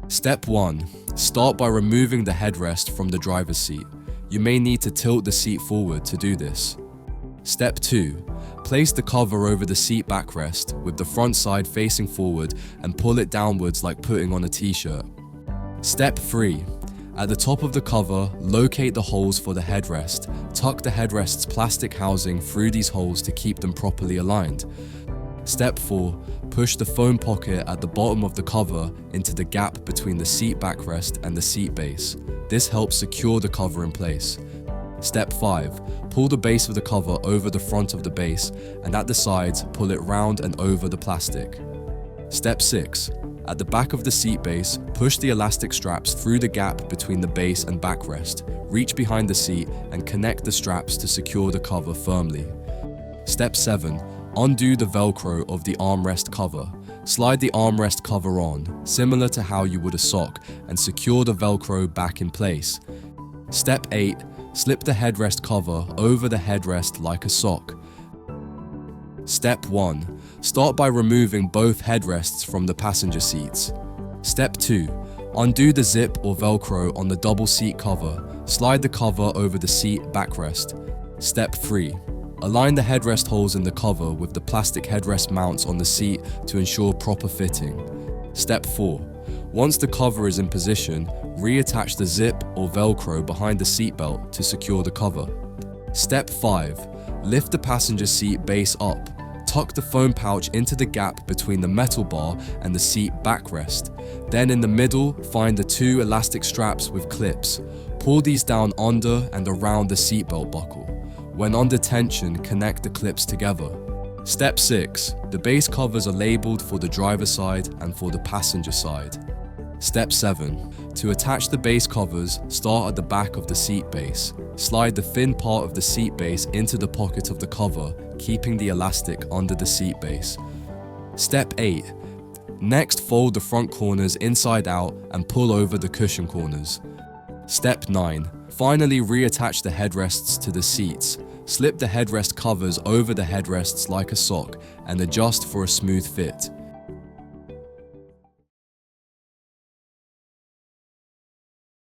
Step 1. Start by removing the headrest from the driver's seat. You may need to tilt the seat forward to do this. Step 2. Place the cover over the seat backrest with the front side facing forward and pull it downwards like putting on a t-shirt. Step 3. At the top of the cover, locate the holes for the headrest. Tuck the headrest's plastic housing through these holes to keep them properly aligned. Step 4. Push the foam pocket at the bottom of the cover into the gap between the seat backrest and the seat base. This helps secure the cover in place. Step 5. Pull the base of the cover over the front of the base, and at the sides, pull it round and over the plastic. Step 6. At the back of the seat base, push the elastic straps through the gap between the base and backrest. Reach behind the seat and connect the straps to secure the cover firmly. Step 7. Undo the Velcro of the armrest cover. Slide the armrest cover on, similar to how you would a sock, and secure the Velcro back in place. Step 8. Slip the headrest cover over the headrest like a sock. Step 1. Start by removing both headrests from the passenger seats. Step 2. Undo the zip or Velcro on the double seat cover. Slide the cover over the seat backrest. Step 3. Align the headrest holes in the cover with the plastic headrest mounts on the seat to ensure proper fitting. Step 4. Once the cover is in position, reattach the zip or Velcro behind the seatbelt to secure the cover. Step 5. Lift the passenger seat base up. Tuck the foam pouch into the gap between the metal bar and the seat backrest. Then in the middle, find the 2 elastic straps with clips. Pull these down under and around the seatbelt buckle. When under tension, connect the clips together. Step 6. The base covers are labeled for the driver's side and for the passenger side. Step 7. To attach the base covers, start at the back of the seat base. Slide the thin part of the seat base into the pocket of the cover, keeping the elastic under the seat base. Step 8. Next, fold the front corners inside out and pull over the cushion corners. Step 9. Finally, reattach the headrests to the seats. Slip the headrest covers over the headrests like a sock and adjust for a smooth fit.